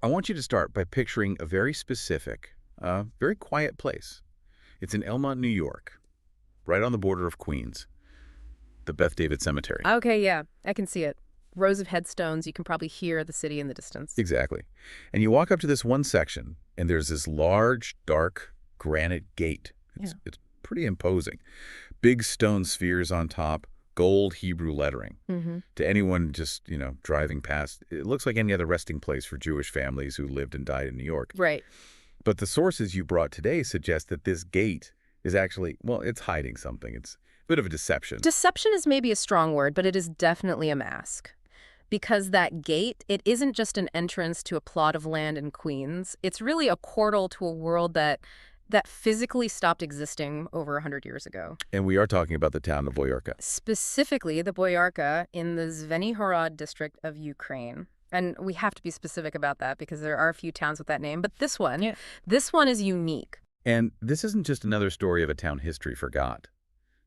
I want you to start by picturing a very specific, very quiet place. It's in Elmont, New York, right on the border of Queens, the Beth David Cemetery. Okay, yeah, I can see it. Rows of headstones, you can probably hear the city in the distance. Exactly. And you walk up to this one section, and there's this large, dark granite gate. Yeah. It's pretty imposing. Big stone spheres on top, gold Hebrew lettering. To anyone just, driving past, it looks like any other resting place for Jewish families who lived and died in New York. Right. But the sources you brought today suggest that this gate is actually, well, it's hiding something. It's a bit of a deception. Deception is maybe a strong word, but it is definitely a mask. Because that gate, it isn't just an entrance to a plot of land in Queens. It's really a portal to a world that physically stopped existing over 100 years ago. And we are talking about the town of Boyarka. Specifically, the Boyarka in the Zvenihorod district of Ukraine. And we have to be specific about that because there are a few towns with that name. But this one, this one is unique. And this isn't just another story of a town history forgot.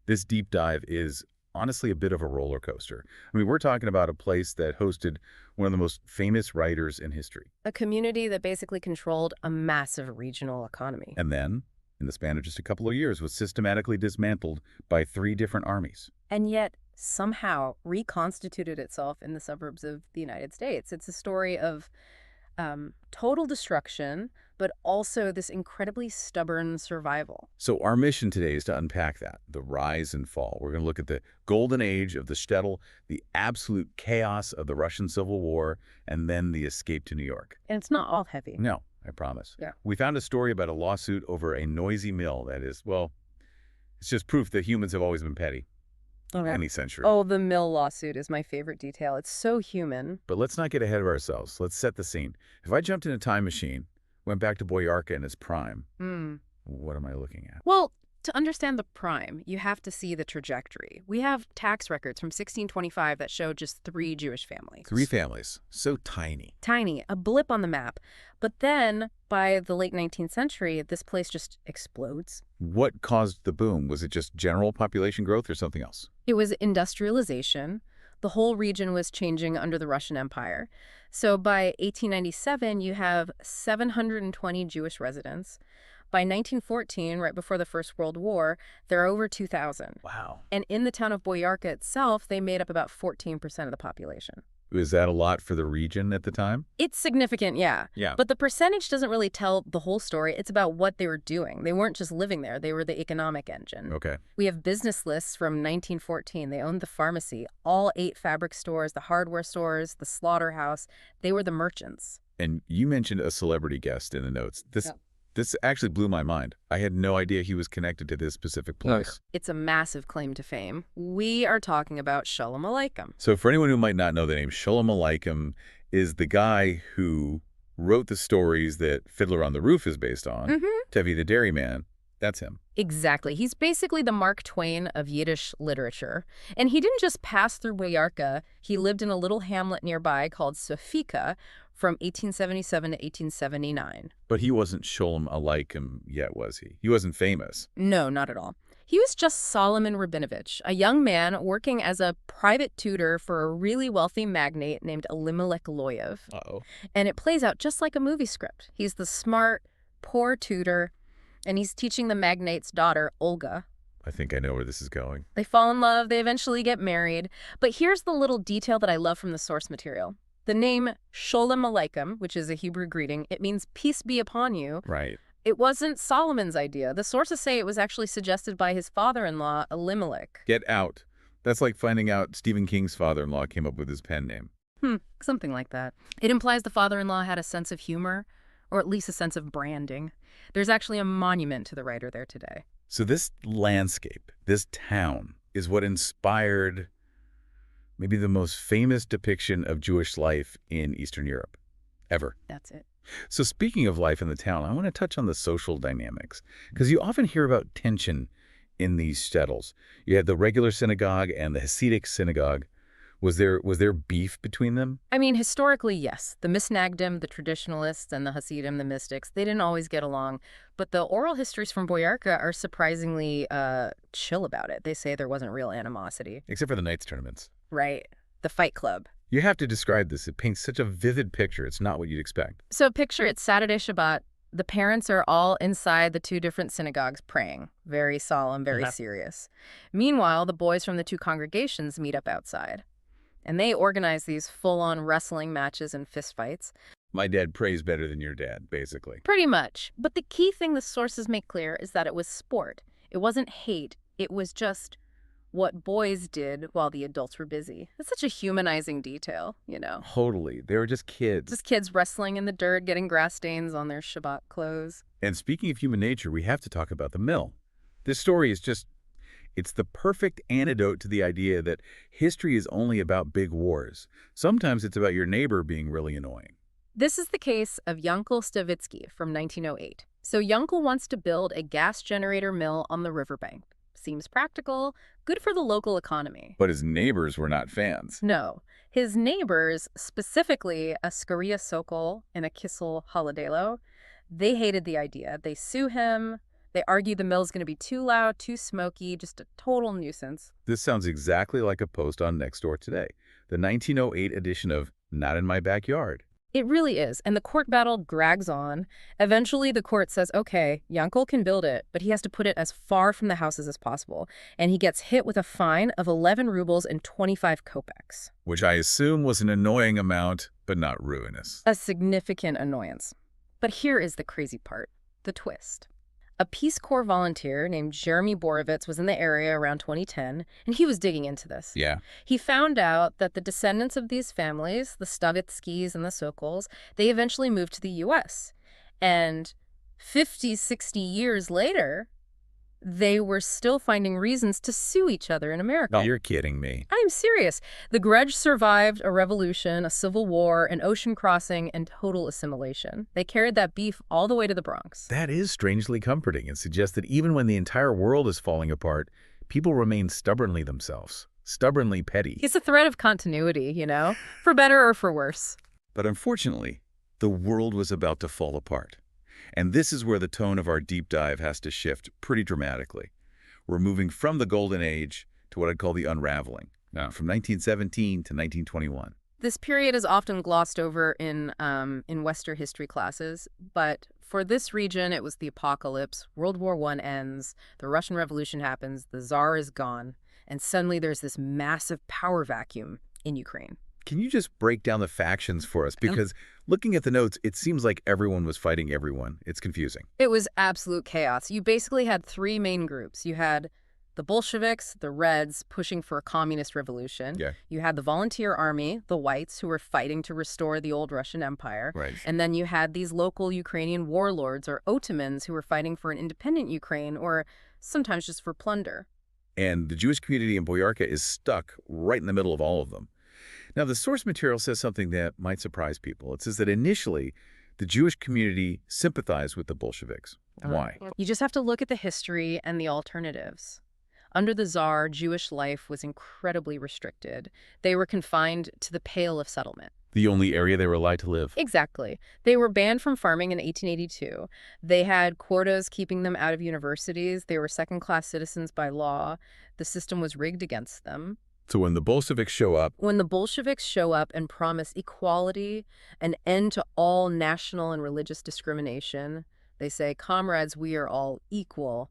This deep dive is honestly a bit of a roller coaster. I mean, we're talking about a place that hosted one of the most famous writers in history. A community that basically controlled a massive regional economy. And then, in the span of just a couple of years, was systematically dismantled by 3 different armies. And yet, somehow reconstituted itself in the suburbs of the United States. It's a story of total destruction, but also this incredibly stubborn survival. So our mission today is to unpack that, the rise and fall. We're going to look at the golden age of the shtetl, the absolute chaos of the Russian Civil War, and then the escape to New York. And it's not all heavy. No, I promise. Yeah. We found a story about a lawsuit over a noisy mill that is, well, it's just proof that humans have always been petty. Any century. Oh, the mill lawsuit is my favorite detail. It's so human. But let's not get ahead of ourselves. Let's set the scene. If I jumped in a time machine, went back to Boyarka in its prime, what am I looking at? Well, to understand the prime, you have to see the trajectory. We have tax records from 1625 that show just 3 Jewish families. 3 families. So tiny. Tiny, a blip on the map. But then, by the late 19th century, this place just explodes. What caused the boom? Was it just general population growth or something else? It was industrialization. The whole region was changing under the Russian Empire. So by 1897, you have 720 Jewish residents. By 1914, right before the First World War, there are over 2,000. Wow. And in the town of Boyarka itself, they made up about 14% of the population. Was that a lot for the region at the time? It's significant, yeah. Yeah. But the percentage doesn't really tell the whole story. It's about what they were doing. They weren't just living there. They were the economic engine. Okay. We have business lists from 1914. They owned the pharmacy, all 8 fabric stores, the hardware stores, the slaughterhouse. They were the merchants. And you mentioned a celebrity guest in the notes. This actually blew my mind. I had no idea he was connected to this specific place. It's a massive claim to fame. We are talking about Shalom Aleichem. So for anyone who might not know the name, Shalom Aleichem is the guy who wrote the stories that Fiddler on the Roof is based on, Tevi the Dairyman. That's him. Exactly. He's basically the Mark Twain of Yiddish literature. And he didn't just pass through Boyarka. He lived in a little hamlet nearby called Sofika from 1877 to 1879. But he wasn't Sholem Aleichem yet, was he? He wasn't famous. No, not at all. He was just Solomon Rabinovich, a young man working as a private tutor for a really wealthy magnate named Elimelech Loyev. Uh-oh. And it plays out just like a movie script. He's the smart, poor tutor, and he's teaching the magnate's daughter, Olga. I think I know where this is going. They fall in love, they eventually get married. But here's the little detail that I love from the source material. The name Sholem Aleichem, which is a Hebrew greeting, it means peace be upon you. Right. It wasn't Solomon's idea. The sources say it was actually suggested by his father-in-law, Elimelech. Get out. That's like finding out Stephen King's father-in-law came up with his pen name. Something like that. It implies the father-in-law had a sense of humor, or at least a sense of branding. There's actually a monument to the writer there today. So this landscape, this town, is what inspired maybe the most famous depiction of Jewish life in Eastern Europe ever. That's it. So speaking of life in the town, I want to touch on the social dynamics, because you often hear about tension in these shtetls. You had the regular synagogue and the Hasidic synagogue. Was there beef between them? I mean, historically, yes. The Misnagdim, the traditionalists, and the Hasidim, the mystics, they didn't always get along. But the oral histories from Boyarka are surprisingly chill about it. They say there wasn't real animosity. Except for the Knights tournaments. Right. The Fight Club. You have to describe this. It paints such a vivid picture. It's not what you'd expect. So picture it's Saturday Shabbat. The parents are all inside the two different synagogues praying. Very solemn, very serious. Meanwhile, the boys from the two congregations meet up outside. And they organize these full-on wrestling matches and fistfights. My dad prays better than your dad, basically. Pretty much. But the key thing the sources make clear is that it was sport. It wasn't hate. It was just what boys did while the adults were busy. It's such a humanizing detail, you know. Totally. They were just kids. Just kids wrestling in the dirt, getting grass stains on their Shabbat clothes. And speaking of human nature, we have to talk about the mill. This story is just, it's the perfect antidote to the idea that history is only about big wars. Sometimes it's about your neighbor being really annoying. This is the case of Yankel Stavitsky from 1908. So Yankel wants to build a gas generator mill on the riverbank. Seems practical, good for the local economy. But his neighbors were not fans. No. His neighbors, specifically a Skaria Sokol and a Kissel Holodelo, they hated the idea. They sue him. They argue the mill's going to be too loud, too smoky, just a total nuisance. This sounds exactly like a post on Nextdoor today, the 1908 edition of Not in My Backyard. It really is, and the court battle drags on. Eventually, the court says, okay, Yankel can build it, but he has to put it as far from the houses as possible, and he gets hit with a fine of 11 rubles and 25 kopecks. Which I assume was an annoying amount, but not ruinous. A significant annoyance. But here is the crazy part, the twist. A Peace Corps volunteer named Jeremy Borovitz was in the area around 2010, and he was digging into this. Yeah. He found out that the descendants of these families, the Stavitskys and the Sokols, they eventually moved to the U.S. And 50, 60 years later, they were still finding reasons to sue each other in America. No, you're kidding me. I'm serious. The grudge survived a revolution, a civil war, an ocean crossing, and total assimilation. They carried that beef all the way to the Bronx. That is strangely comforting and suggests that even when the entire world is falling apart, people remain stubbornly themselves, stubbornly petty. It's a thread of continuity, you know, for better or for worse. But unfortunately, the world was about to fall apart. And this is where the tone of our deep dive has to shift pretty dramatically. We're moving from the golden age to what I'd call the unraveling, from 1917 to 1921. This period is often glossed over in Western history classes, but for this region, it was the apocalypse. World War I ends, the Russian Revolution happens, the Tsar is gone, and suddenly there's this massive power vacuum in Ukraine. Can you just break down the factions for us? Because looking at the notes, it seems like everyone was fighting everyone. It's confusing. It was absolute chaos. You basically had three main groups. You had the Bolsheviks, the Reds, pushing for a communist revolution. Yeah. You had the volunteer army, the Whites, who were fighting to restore the old Russian Empire. Right. And then you had these local Ukrainian warlords or Ottomans who were fighting for an independent Ukraine or sometimes just for plunder. And the Jewish community in Boyarka is stuck right in the middle of all of them. Now, the source material says something that might surprise people. It says that initially, the Jewish community sympathized with the Bolsheviks. Why? You just have to look at the history and the alternatives. Under the Tsar, Jewish life was incredibly restricted. They were confined to the Pale of Settlement. The only area they were allowed to live. Exactly. They were banned from farming in 1882. They had quotas keeping them out of universities. They were second-class citizens by law. The system was rigged against them. So when the Bolsheviks show up... When the Bolsheviks show up and promise equality, an end to all national and religious discrimination, they say, comrades, we are all equal.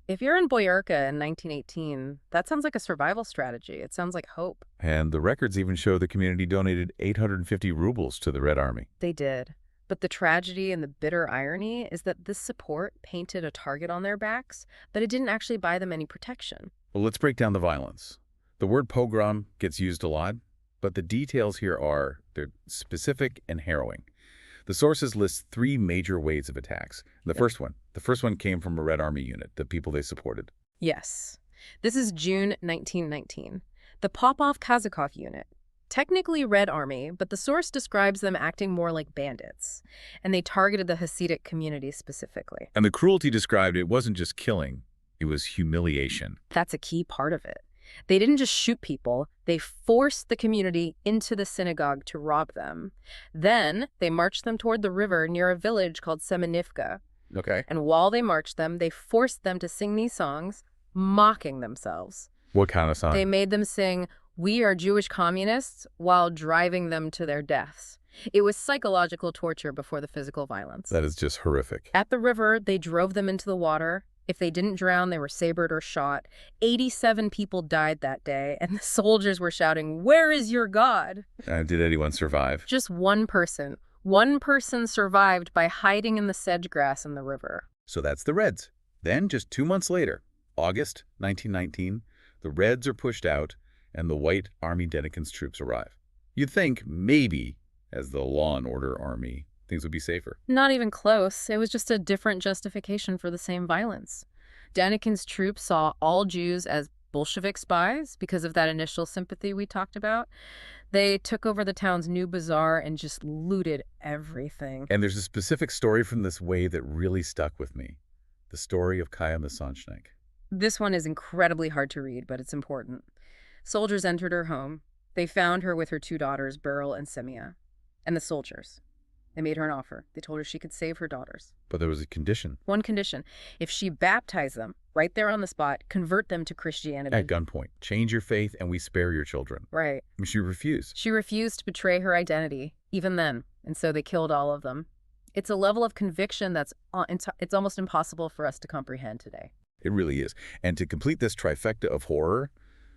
If you're in Boyarka in 1918, that sounds like a survival strategy. It sounds like hope. And the records even show the community donated 850 rubles to the Red Army. They did. But the tragedy and the bitter irony is that this support painted a target on their backs, but it didn't actually buy them any protection. Well, let's break down the violence. The word pogrom gets used a lot, but the details here they're specific and harrowing. The sources list three major waves of attacks. The first one came from a Red Army unit, the people they supported. Yes. This is June 1919. The Popov-Kazakov unit. Technically Red Army, but the source describes them acting more like bandits. And they targeted the Hasidic community specifically. And the cruelty described, it wasn't just killing, it was humiliation. That's a key part of it. They didn't just shoot people, they forced the community into the synagogue to rob them. Then they marched them toward the river near a village called Semenivka. Okay. And while they marched them, they forced them to sing these songs, mocking themselves. What kind of song? They made them sing, "We are Jewish communists," while driving them to their deaths. It was psychological torture before the physical violence. That is just horrific. At the river, they drove them into the water. If they didn't drown, they were sabred or shot. 87 people died that day, and the soldiers were shouting, "Where is your God?" Did anyone survive? Just one person. One person survived by hiding in the sedge grass in the river. So that's the Reds. Then, just 2 months later, August 1919, the Reds are pushed out, and the White Army Denikin's troops arrive. You'd think, maybe, as the law and order army, things would be safer. Not even close. It was just a different justification for the same violence. Denikin's troops saw all Jews as Bolshevik spies because of that initial sympathy we talked about. They took over the town's new bazaar and just looted everything. And there's a specific story from this wave that really stuck with me. The story of Kaya Masonchnik. This one is incredibly hard to read, but it's important. Soldiers entered her home. They found her with her 2 daughters, Beryl and Semia. And the soldiers. They made her an offer. They told her she could save her daughters. But there was a condition. One condition. If she baptized them, right there on the spot, convert them to Christianity. At gunpoint. Change your faith and we spare your children. Right. And she refused. She refused to betray her identity, even then. And so they killed all of them. It's a level of conviction that's it's almost impossible for us to comprehend today. It really is. And to complete this trifecta of horror,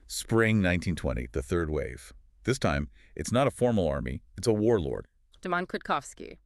spring 1920, the third wave. This time, it's not a formal army, it's a warlord. Demand Kwiatkowski.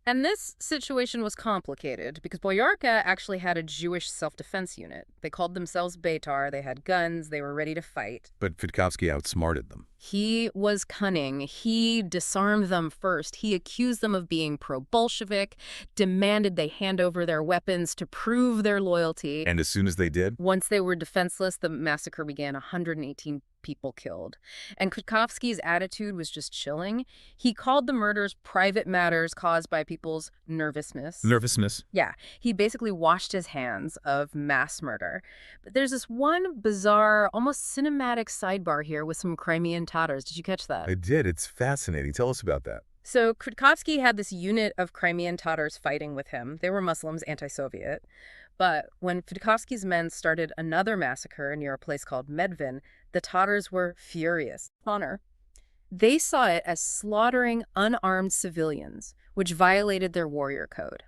And this situation was complicated because Boyarka actually had a Jewish self-defense unit. They called themselves Beitar, they had guns, they were ready to fight. But Kwiatkowski outsmarted them. He was cunning. He disarmed them first. He accused them of being pro-Bolshevik, demanded they hand over their weapons to prove their loyalty. And as soon as they did? Once they were defenseless, the massacre began. 118 people killed. And Kwiatkowski's attitude was just chilling. He called the murders private matters caused by people's nervousness. Nervousness? Yeah. He basically washed his hands of mass murder. But there's this one bizarre, almost cinematic sidebar here with some Crimean Tatars. Did you catch that? I did. It's fascinating. Tell us about that. So Kwiatkowski had this unit of Crimean Tatars fighting with him. They were Muslims, anti-Soviet. But when Kwiatkowski's men started another massacre near a place called Medvin, the Tatars were furious. Honor. They saw it as slaughtering unarmed civilians, which violated their warrior code.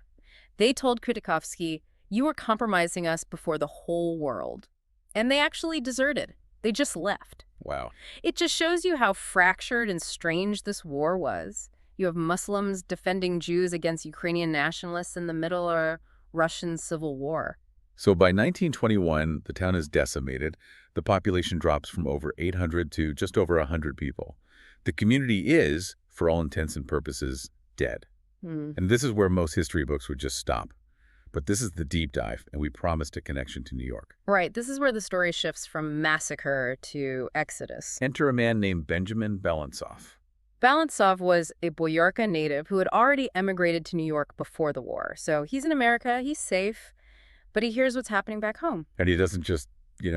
They told Kwiatkowski, "You are compromising us before the whole world." And they actually deserted. They just left. Wow. It just shows you how fractured and strange this war was. You have Muslims defending Jews against Ukrainian nationalists in the middle of a Russian civil war. So by 1921, the town is decimated. The population drops from over 800 to just over 100 people. The community is, for all intents and purposes, dead. And this is where most history books would just stop. But this is the deep dive, and we promised a connection to New York. Right. This is where the story shifts from massacre to exodus. Enter a man named Benjamin Balantsov. Balantsov was a Boyarka native who had already emigrated to New York before the war. So he's in America, he's safe, but he hears what's happening back home. And he doesn't just,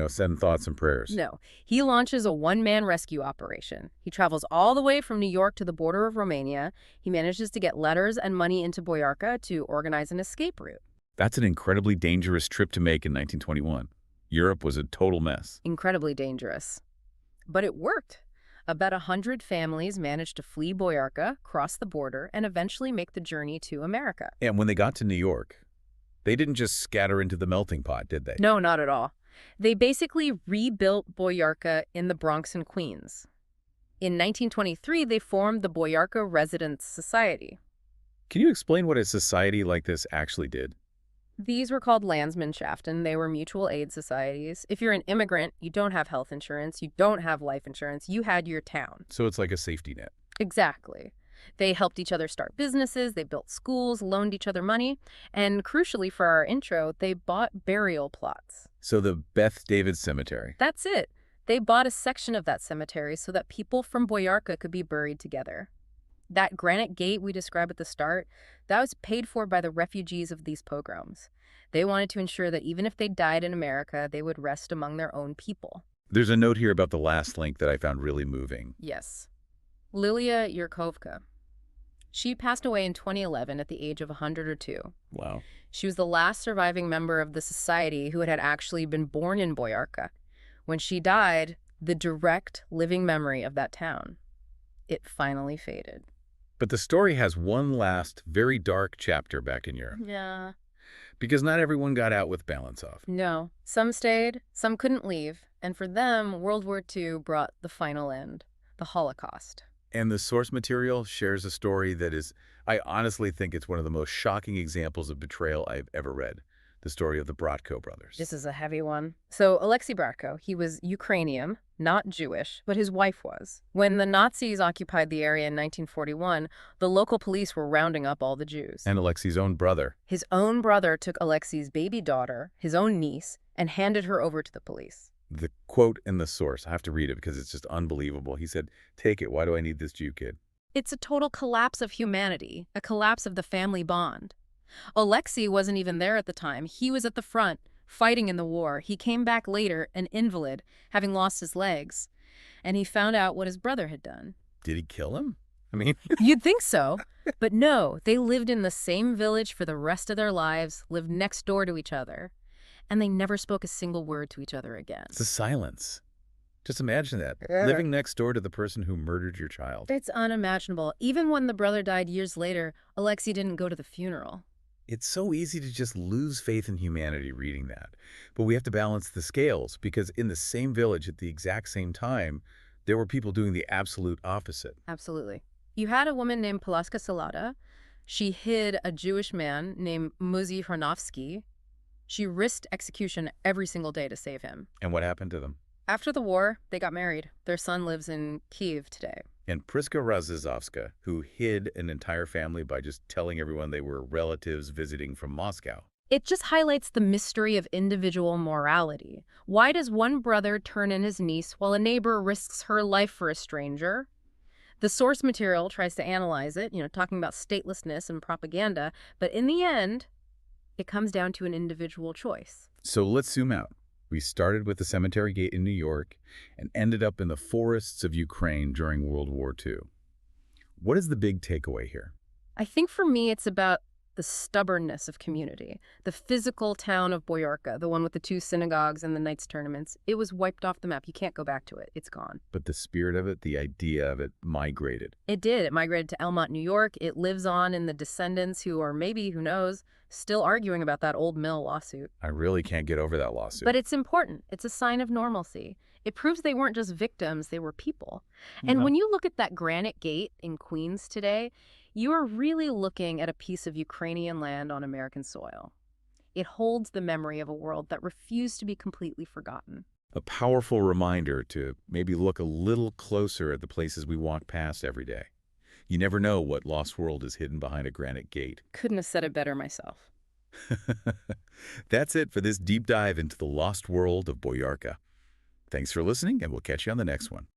send thoughts and prayers. No. He launches a one-man rescue operation. He travels all the way from New York to the border of Romania. He manages to get letters and money into Boyarka to organize an escape route. That's an incredibly dangerous trip to make in 1921. Europe was a total mess. Incredibly dangerous. But it worked. About 100 families managed to flee Boyarka, cross the border, and eventually make the journey to America. And when they got to New York, they didn't just scatter into the melting pot, did they? No, not at all. They basically rebuilt Boyarka in the Bronx and Queens. In 1923, they formed the Boyarka Residence Society. Can you explain what a society like this actually did? These were called Landsmannschaften. They were mutual aid societies. If you're an immigrant, you don't have health insurance, you don't have life insurance, you had your town. So it's like a safety net. Exactly. They helped each other start businesses, they built schools, loaned each other money, and crucially for our intro, they bought burial plots. So the Beth David Cemetery. That's it. They bought a section of that cemetery so that people from Boyarka could be buried together. That granite gate we described at the start, that was paid for by the refugees of these pogroms. They wanted to ensure that even if they died in America, they would rest among their own people. There's a note here about the last link that I found really moving. Yes. Lilia Yurkovka. She passed away in 2011 at the age of 102. Wow. She was the last surviving member of the society who had actually been born in Boyarka. When she died, the direct living memory of that town. It finally faded. But the story has one last, very dark chapter back in Europe. Yeah. Because not everyone got out with balance off. No. Some stayed, some couldn't leave, and for them, World War II brought the final end, the Holocaust. And the source material shares a story that is, I honestly think it's one of the most shocking examples of betrayal I've ever read. The story of the Bratko brothers. This is a heavy one. So Alexei Bratko, he was Ukrainian, not Jewish, but his wife was. When the Nazis occupied the area in 1941, the local police were rounding up all the Jews. And Alexei's own brother. His own brother took Alexei's baby daughter, his own niece, and handed her over to the police. The quote in the source, I have to read it because it's just unbelievable. He said, "Take it. Why do I need this Jew kid?" It's a total collapse of humanity, a collapse of the family bond. Alexei wasn't even there at the time. He was at the front, fighting in the war. He came back later, an invalid, having lost his legs, and he found out what his brother had done. Did he kill him? I mean, You'd think so, but no, they lived in the same village for the rest of their lives, lived next door to each other, and they never spoke a single word to each other again. it's a silence. Just imagine that. Yeah. Living next door to the person who murdered your child. It's unimaginable. Even when the brother died years later, Alexei didn't go to the funeral. It's so easy to just lose faith in humanity reading that. But we have to balance the scales because in the same village at the exact same time, there were people doing the absolute opposite. Absolutely. You had a woman named Palaska Salada. She hid a Jewish man named Muzi Hronovsky. She risked execution every single day to save him. And what happened to them? After the war, they got married. Their son lives in Kyiv today. And Priska Razizovska, who hid an entire family by just telling everyone they were relatives visiting from Moscow. It just highlights the mystery of individual morality. Why does one brother turn in his niece while a neighbor risks her life for a stranger? The source material tries to analyze it, talking about statelessness and propaganda, but in the end, it comes down to an individual choice. So let's zoom out. We started with the cemetery gate in New York and ended up in the forests of Ukraine during World War II. What is the big takeaway here? I think for me, it's about the stubbornness of community. The physical town of Boyarka, the one with the 2 synagogues and the knights tournaments, it was wiped off the map. You can't go back to it. It's gone. But the spirit of it, the idea of it, migrated. It did. It migrated to Elmont, New York. It lives on in the descendants who are maybe, who knows, still arguing about that old mill lawsuit. I really can't get over that lawsuit. But it's important. It's a sign of normalcy. It proves they weren't just victims, they were people. And when you look at that granite gate in Queens today, you are really looking at a piece of Ukrainian land on American soil. It holds the memory of a world that refused to be completely forgotten. A powerful reminder to maybe look a little closer at the places we walk past every day. You never know what lost world is hidden behind a granite gate. Couldn't have said it better myself. That's it for this deep dive into the lost world of Boyarka. Thanks for listening, and we'll catch you on the next one.